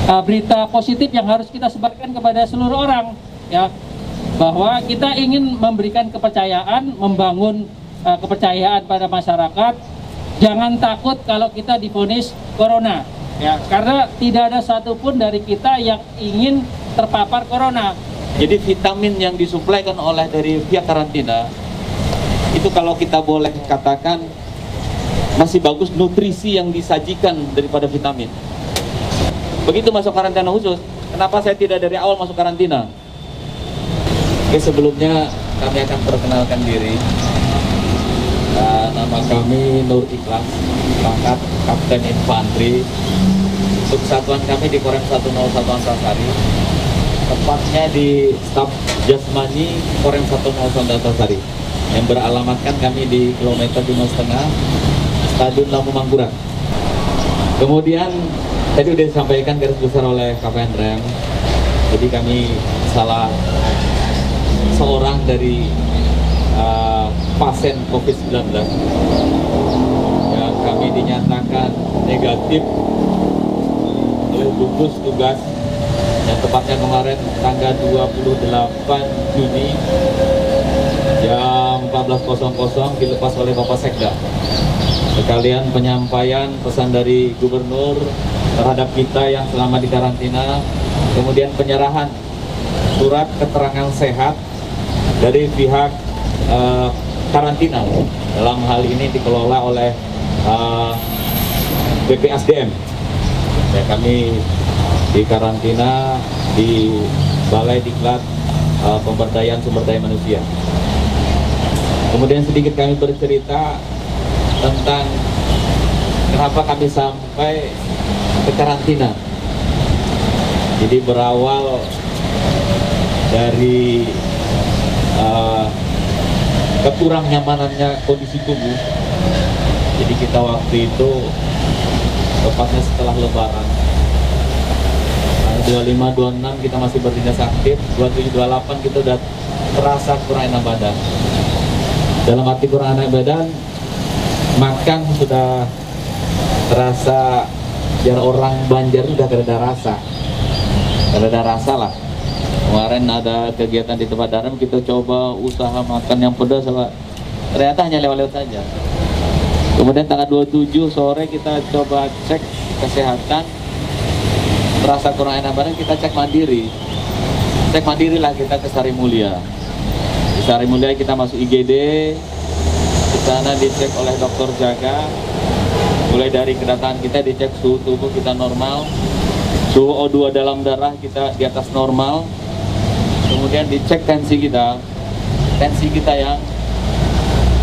berita positif yang harus kita sebarkan kepada seluruh orang, ya, bahwa kita ingin memberikan kepercayaan, membangun kepercayaan pada masyarakat. Jangan takut kalau kita divonis corona, ya, karena tidak ada satupun dari kita yang ingin terpapar corona. Jadi vitamin yang disuplaikan oleh dari pihak karantina itu kalau kita boleh katakan masih bagus nutrisi yang disajikan daripada vitamin. Begitu masuk karantina khusus, kenapa saya tidak dari awal masuk karantina? Oke, sebelumnya kami akan perkenalkan diri. Nama kami Nur Ikhlas, pangkat Kapten Infanteri. Untuk satuan kami di Korem 101 Antasari, tepatnya di Staf Jasmani Korem 101 Antasari, yang beralamatkan kami di kilometer 5,5 Stadion Lamu Mangkurat. Kemudian tadi sudah disampaikan garis besar oleh Kapten Rem. Jadi kami salah seorang dari pasien COVID-19 yang kami dinyatakan negatif oleh gugus tugas yang tepatnya kemarin tanggal 28 Juni jam 14.00 dilepas oleh Bapak Sekda. Sekalian penyampaian pesan dari Gubernur terhadap kita yang selama di karantina, kemudian penyerahan surat keterangan sehat dari pihak karantina. Dalam hal ini dikelola oleh BPSDM. Ya, kami di karantina di Balai Diklat Pemberdayaan Sumber Daya Manusia. Kemudian sedikit kami bercerita tentang kenapa kami sampai ke karantina. Jadi berawal dari kekurang nyamanannya kondisi tubuh. Jadi kita waktu itu tepatnya setelah Lebaran 25-26 kita masih berdinas aktif, 27-28 kita udah terasa kurang enak badan. Dalam arti kurang enak badan, makan sudah terasa, biar orang Banjar udah ada rasa, lah. Kemarin ada kegiatan di tempat dalam, kita coba usaha makan yang pedas, ternyata hanya lewat-lewat saja. Kemudian tanggal 27 sore kita coba cek kesehatan, terasa kurang enak badan, kita cek mandiri. Cek mandiri lah kita ke Sari Mulia. Di Sari Mulia kita masuk IGD, di sana dicek oleh dokter jaga. Mulai dari kedatangan kita dicek suhu tubuh kita normal, suhu O2 dalam darah kita di atas normal. Kemudian dicek tensi kita yang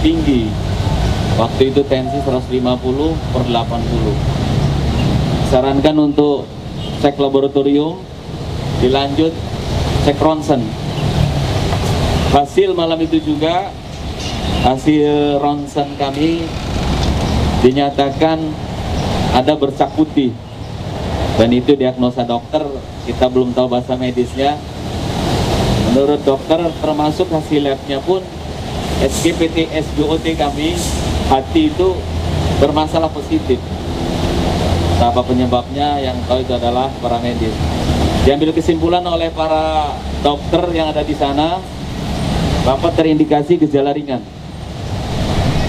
tinggi. Waktu itu tensi 150/80. Sarankan untuk cek laboratorium, dilanjut cek ronsen. Hasil malam itu juga, hasil ronsen kami dinyatakan ada bercak putih. Dan itu diagnosa dokter, kita belum tahu bahasa medisnya. Menurut dokter, termasuk hasil labnya pun SGPT, SGOT kami, hati itu bermasalah positif. Apa penyebabnya yang tahu itu adalah para medis. Diambil kesimpulan oleh para dokter yang ada di sana, Bapak terindikasi gejala ringan.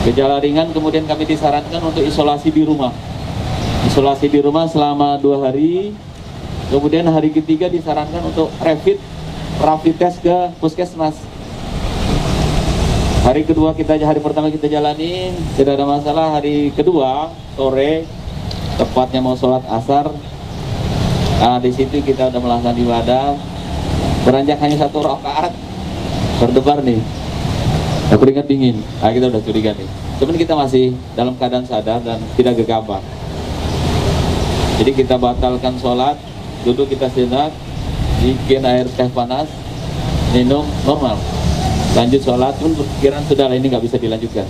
Gejala ringan, kemudian kami disarankan untuk isolasi di rumah. Isolasi di rumah selama 2 hari. Kemudian hari ketiga disarankan untuk rapid test ke puskesmas. Hari pertama kita jalani, tidak ada masalah. Hari kedua sore, tepatnya mau sholat asar. Di situ kita udah melaksanakan ibadah. Beranjak hanya 1 rakaat, berdebar nih. Keringat dingin. Kita udah curiga nih. Cuman kita masih dalam keadaan sadar dan tidak gegabah. Jadi kita batalkan sholat, duduk kita sejenak, bikin air teh panas, minum normal. Lanjut sholat pun perkiraan sudah ini nggak bisa dilanjutkan.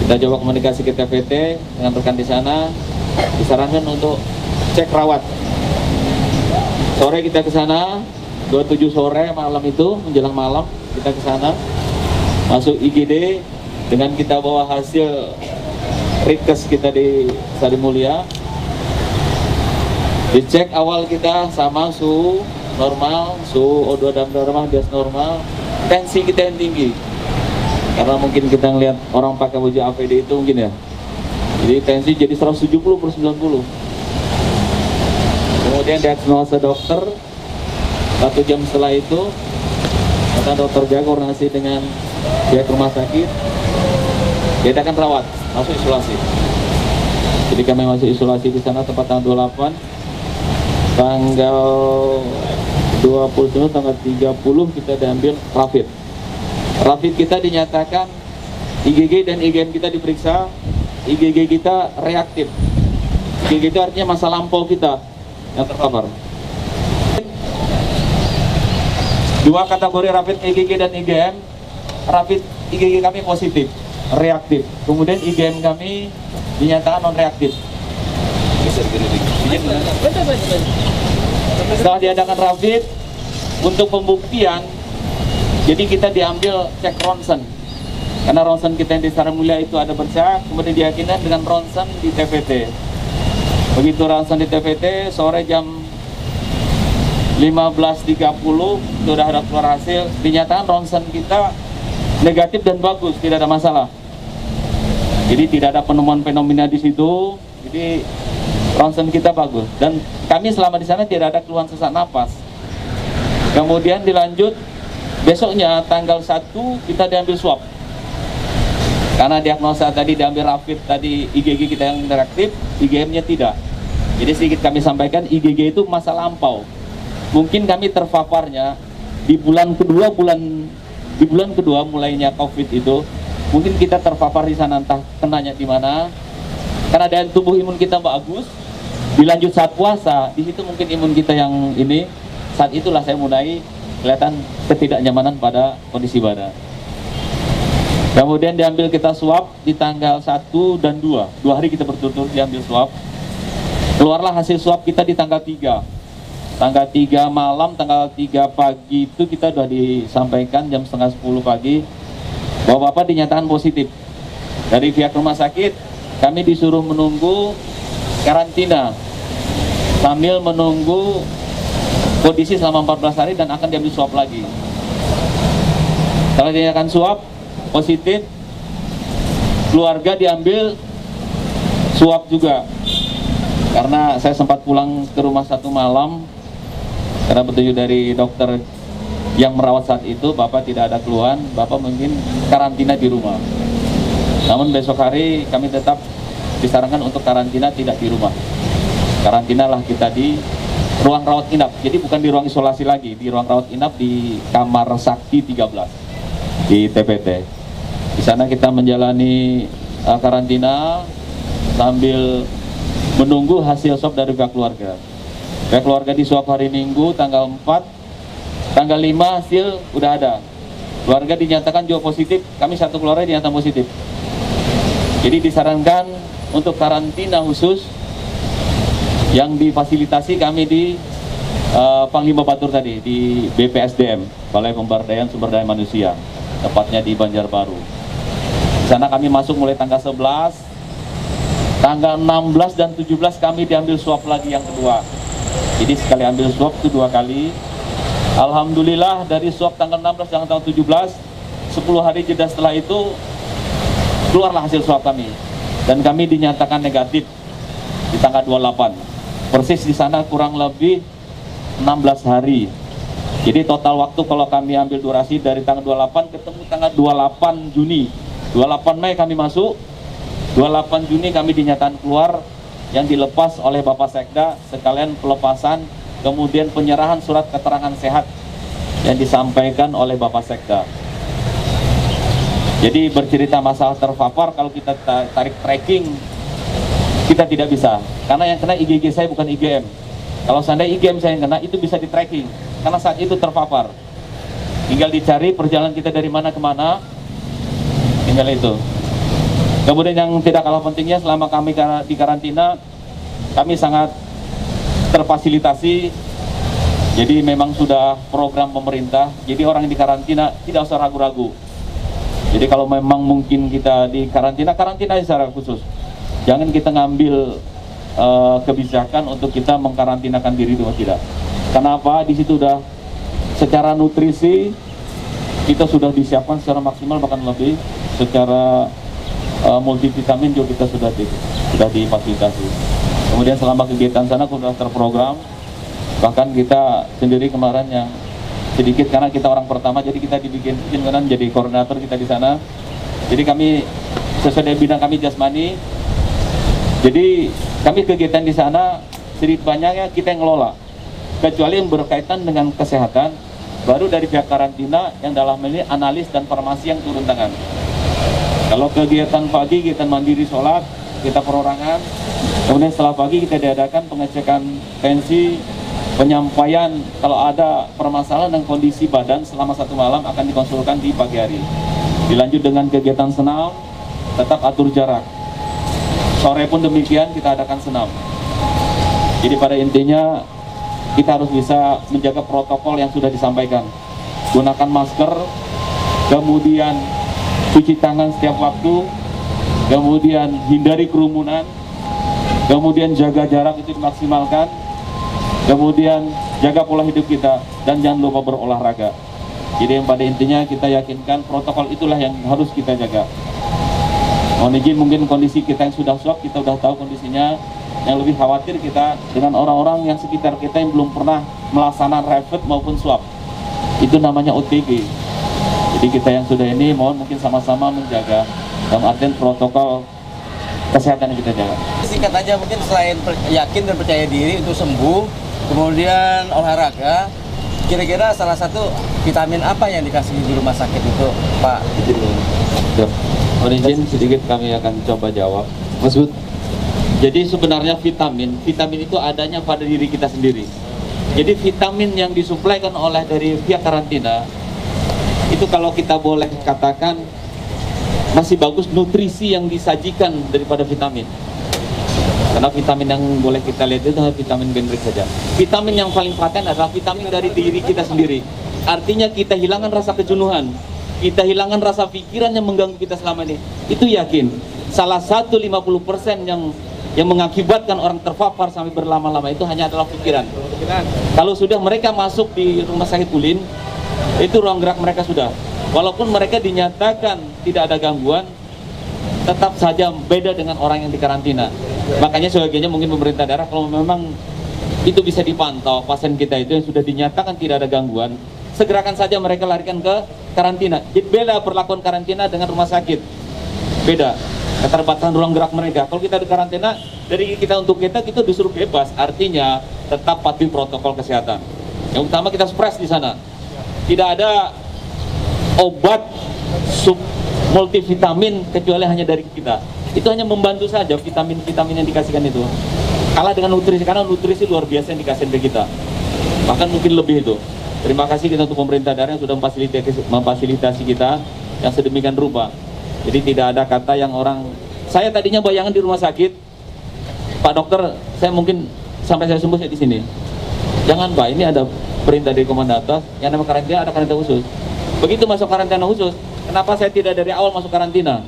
Kita coba komunikasi ke TVT dengan rekan di sana, disarankan untuk cek rawat. Sore kita ke sana, 27 sore malam itu menjelang malam kita ke sana, masuk IGD dengan kita bawa hasil ritkes kita di Sari Mulia. Dicek awal kita sama suhu normal, suhu O2 dalam normal, gas normal, tensi kita yang tinggi. Karena mungkin kita ngeliat orang pakai baju APD itu mungkin ya. Jadi tensi jadi 170/90. Kemudian diagnosa dokter, 1 jam setelah itu kata dokter jaga koordinasi dengan pihak rumah sakit, kita akan rawat, masuk isolasi. Jadi kami masuk isolasi di sana tepat tanggal 28, tanggal 29, tanggal 30 kita diambil rapid. Rapid kita dinyatakan IgG dan IgM kita diperiksa, IgG kita reaktif. IgG itu artinya masa lampau kita yang terpapar. 2 kategori rapid IgG dan IgM. Rapid IgG kami positif, reaktif. Kemudian IgM kami dinyatakan non reaktif. Setelah diadakan rapid untuk pembuktian, jadi kita diambil cek ronsen. Karena ronsen kita yang di Saran Mulia itu ada bercak, kemudian diyakinkan dengan ronsen di TVT. Begitu ronsen di TVT, sore jam 15.30 sudah ada keluar hasil, dinyatakan ronsen kita negatif dan bagus, tidak ada masalah. Jadi tidak ada penemuan fenomena di situ, jadi ronsen kita bagus. Dan kami selama di sana tidak ada keluhan sesak napas. Kemudian dilanjut, besoknya tanggal 1 kita diambil swab. Karena diagnosa tadi diambil rapid, tadi IgG kita yang reaktif, IgM-nya tidak. Jadi sedikit kami sampaikan, IgG itu masa lampau. Mungkin kami terpaparnya di bulan kedua mulainya COVID itu, mungkin kita terpapar di sana, entah kenanya di mana. Karena daya tubuh imun kita bagus, dilanjut saat puasa, di situ mungkin imun kita yang ini, saat itulah saya mulai kelihatan ketidaknyamanan pada kondisi badan. Kemudian diambil kita swab di tanggal 1 dan 2 hari kita berturut-turut diambil swab. Keluarlah hasil swab kita di tanggal 3. Tanggal 3 malam, tanggal 3 pagi itu kita sudah disampaikan jam setengah 10 pagi bahwa Bapak dinyatakan positif. Dari pihak rumah sakit kami disuruh menunggu karantina sambil menunggu kondisi selama 14 hari dan akan diambil swab lagi. Setelah dinyatakan swab positif, keluarga diambil swab juga. Karena saya sempat pulang ke rumah 1 malam karena petunjuk dari dokter yang merawat saat itu, Bapak tidak ada keluhan, Bapak mungkin karantina di rumah. Namun besok hari kami tetap disarankan untuk karantina tidak di rumah. Karantinalah kita di ruang rawat inap. Jadi bukan di ruang isolasi lagi, di ruang rawat inap di kamar Sakti 13 di TPT. Di sana kita menjalani karantina sambil menunggu hasil swab dari pihak keluarga. Pihak keluarga di swab hari Minggu tanggal 4, tanggal 5 hasil udah ada. Keluarga dinyatakan juga positif, kami satu keluarga dinyatakan positif. Jadi disarankan untuk karantina khusus yang difasilitasi kami di Panglima Batur tadi, di BPSDM, Balai Pemberdayaan Sumber Daya Manusia, tepatnya di Banjarbaru. Di sana kami masuk mulai tanggal 11, tanggal 16 dan 17 kami diambil swab lagi yang kedua. Jadi sekali ambil swab itu 2 kali. Alhamdulillah dari swab tanggal 16 dan tanggal 17, 10 hari jeda setelah itu keluarlah hasil swab kami. Dan kami dinyatakan negatif di tanggal 28. Persis di sana kurang lebih 16 hari. Jadi total waktu kalau kami ambil durasi dari tanggal 28 ketemu tanggal 28 Juni. 28 Mei kami masuk, 28 Juni kami dinyatakan keluar, yang dilepas oleh Bapak Sekda sekalian pelepasan, kemudian penyerahan surat keterangan sehat yang disampaikan oleh Bapak Sekda. Jadi bercerita masalah terpapar, kalau kita tarik tracking, kita tidak bisa, karena yang kena IgG saya bukan IgM. Kalau seandainya IgM saya yang kena, itu bisa di tracking, karena saat itu terpapar. Tinggal dicari perjalanan kita dari mana ke mana, tinggal itu. Kemudian yang tidak kalah pentingnya, selama kami di karantina, kami sangat terfasilitasi. Jadi memang sudah program pemerintah, jadi orang yang di karantina tidak usah ragu-ragu. Jadi kalau memang mungkin kita di karantina secara khusus. Jangan kita ngambil kebijakan untuk kita mengkarantinakan diri atau tidak. Kenapa? Di situ udah secara nutrisi kita sudah disiapkan secara maksimal, bahkan lebih secara multivitamin juga kita sudah difasilitasi. Kemudian selama kegiatan sana sudah terprogram, bahkan kita sendiri kemarin yang sedikit karena kita orang pertama, jadi kita dibikin kan jadi koordinator kita di sana. Jadi kami sesuai dengan bidang kami jasmani. Jadi kami kegiatan di sana sedikit banyaknya kita yang ngelola, kecuali yang berkaitan dengan kesehatan, baru dari pihak karantina yang dalam ini analis dan farmasi yang turun tangan. Kalau kegiatan pagi kita mandiri sholat, kita perorangan, kemudian setelah pagi kita diadakan pengecekan tensi, penyampaian kalau ada permasalahan dan kondisi badan selama 1 malam akan dikonsulkan di pagi hari. Dilanjut dengan kegiatan senam, tetap atur jarak. Sore pun demikian kita adakan senam. Jadi pada intinya kita harus bisa menjaga protokol yang sudah disampaikan. Gunakan masker, kemudian cuci tangan setiap waktu, kemudian hindari kerumunan, kemudian jaga jarak itu dimaksimalkan, kemudian jaga pola hidup kita, dan jangan lupa berolahraga. Jadi yang pada intinya kita yakinkan protokol itulah yang harus kita jaga. Mohon izin, mungkin kondisi kita yang sudah swab, kita sudah tahu kondisinya. Yang lebih khawatir kita dengan orang-orang yang sekitar kita yang belum pernah melaksanakan rapid maupun swab. Itu namanya OTG. Jadi kita yang sudah ini mohon mungkin sama-sama menjaga dalam artian protokol kesehatan yang kita jaga. Singkat aja, mungkin selain yakin dan percaya diri untuk sembuh, kemudian olahraga, kira-kira salah satu vitamin apa yang dikasih di rumah sakit itu, Pak? Mohon izin sedikit kami akan coba jawab. Mas Bud. Jadi sebenarnya vitamin itu adanya pada diri kita sendiri. Jadi vitamin yang disuplaikan oleh dari pihak karantina itu kalau kita boleh katakan masih bagus nutrisi yang disajikan daripada vitamin. Karena vitamin yang boleh kita lihat itu hanya vitamin generic saja. Vitamin yang paling paten adalah vitamin dari diri kita sendiri. Artinya kita hilangkan rasa kejenuhan, kita hilangkan rasa pikiran yang mengganggu kita selama ini. Itu yakin. Salah satu 50% yang mengakibatkan orang terpapar sampai berlama-lama itu hanya adalah pikiran. Kalau sudah mereka masuk di rumah sakit Ulin, itu ruang gerak mereka sudah. Walaupun mereka dinyatakan tidak ada gangguan, tetap saja beda dengan orang yang dikarantina. Makanya sebagainya mungkin pemerintah daerah kalau memang itu bisa dipantau pasien kita itu yang sudah dinyatakan tidak ada gangguan, segerakan saja mereka larikan ke karantina. Jadi beda perlakuan karantina dengan rumah sakit. Beda. Keterbatasan ruang gerak mereka. Kalau kita di karantina, dari kita untuk kita disuruh bebas. Artinya tetap patuhi protokol kesehatan. Yang utama kita stres di sana. Tidak ada obat multivitamin kecuali hanya dari kita. Itu hanya membantu saja vitamin-vitamin yang dikasihkan itu. Kalah dengan nutrisi, karena nutrisi luar biasa yang dikasih dari kita. Bahkan mungkin lebih itu. Terima kasih kita untuk pemerintah daerah yang sudah memfasilitasi kita yang sedemikian rupa. Jadi tidak ada kata yang orang, saya tadinya bayangan di rumah sakit, Pak Dokter, saya mungkin sampai saya sembuh saya di sini. Jangan Pak, ini ada perintah dari komandan atas, yang namanya karantina ada karantina khusus. Begitu masuk karantina khusus, kenapa saya tidak dari awal masuk karantina?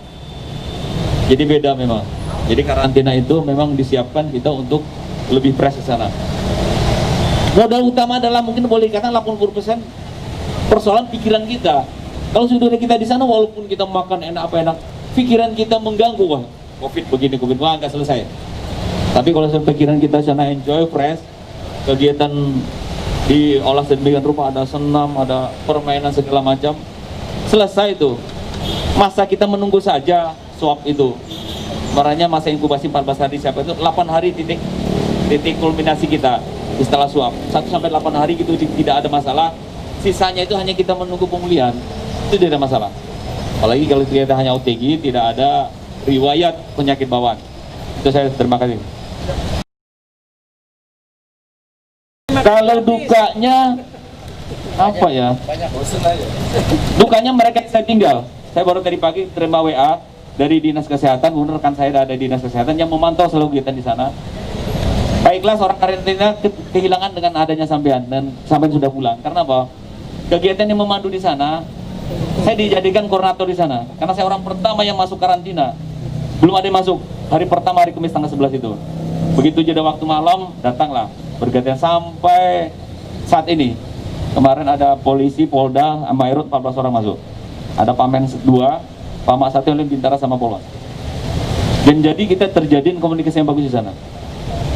Jadi beda memang. Jadi karantina itu memang disiapkan kita untuk lebih fresh ke sana. Modal utama adalah mungkin boleh dikatakan 80% persoalan pikiran kita. Kalau sudah kita di sana, walaupun kita makan enak apa enak, pikiran kita mengganggu, wah COVID begini, COVID wah nggak selesai. Tapi kalau pikiran kita sana enjoy, fresh, kegiatan diolah sedemikian rupa, ada senam, ada permainan segala macam, selesai itu. Masa kita menunggu saja swab itu, marahnya masa inkubasi 14 hari siapa itu 8 hari titik kulminasi kita setelah swab 1-8 hari gitu tidak ada masalah. Sisanya itu hanya kita menunggu pemulihan. Itu tidak ada masalah. Apalagi kalau kita hanya OTG, tidak ada riwayat penyakit bawaan. Itu saya terima kasih. Kalau dukanya apa ya? Dukanya mereka saya tinggal. Saya baru tadi pagi terima WA dari Dinas Kesehatan, rekan saya ada di Dinas Kesehatan yang memantau seluruh kegiatan di sana. Baiklah seorang karantina kehilangan dengan adanya sampean dan sampean sudah pulang. Karena apa? Kegiatan yang memandu di sana, saya dijadikan koordinator di sana karena saya orang pertama yang masuk karantina. Belum ada yang masuk hari pertama, hari Kamis tanggal 11 itu. Begitu jeda waktu malam, datanglah bergantian sampai saat ini. Kemarin ada polisi, Polda, Amairut 14 orang masuk. Ada Pamen 2, Pamak 1 yang lebih Bintara sama Polwan. Dan jadi kita terjadiin komunikasi yang bagus di sana.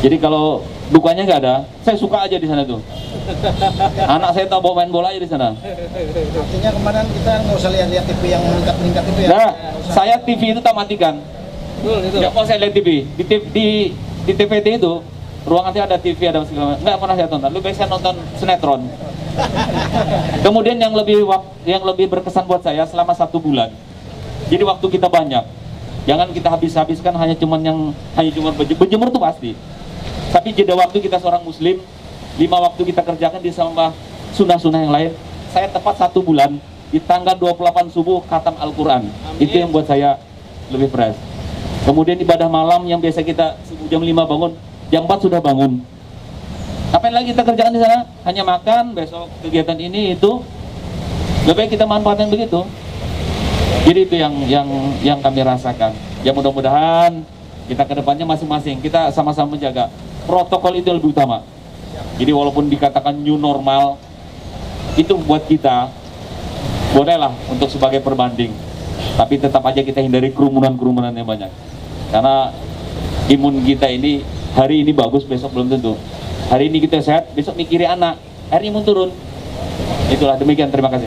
Jadi kalau dukanya nggak ada, saya suka aja di sana tuh. Anak saya tahu bawa main bola aja di sana. Artinya kemarin kita nggak usah lihat TV yang meningkat-meningkat itu ya. Nah, saya TV itu tak matikan. Nggak mau saya lihat TV. Di TVT itu, ruangannya ada TV, ada segala macam. Nggak pernah saya tonton. Lebih baik saya nonton sinetron. Kemudian yang lebih berkesan buat saya selama 1 bulan. Jadi waktu kita banyak. Jangan kita habiskan hanya cuma berjemur tuh pasti. Tapi jeda waktu kita seorang muslim, 5 waktu kita kerjakan ditambah sunnah-sunnah yang lain. Saya tepat 1 bulan di tanggal 28 subuh khatam Al-Quran. Itu yang buat saya lebih fresh. Kemudian ibadah malam yang biasa kita jam 5 bangun, jam 4 sudah bangun. Apa yang lagi kita kerjakan di sana? Hanya makan, besok kegiatan ini itu. Lebih baik kita manfaatkan begitu. Jadi itu yang kami rasakan. Ya mudah-mudahan kita ke depannya masing-masing kita sama-sama menjaga protokol itu lebih utama. Jadi walaupun dikatakan new normal, itu buat kita bolehlah untuk sebagai perbanding. Tapi tetap aja kita hindari kerumunan-kerumunan yang banyak. Karena imun kita ini hari ini bagus, besok belum tentu. Hari ini kita sehat, besok mikiri anak, hari imun turun. Itulah, demikian, terima kasih.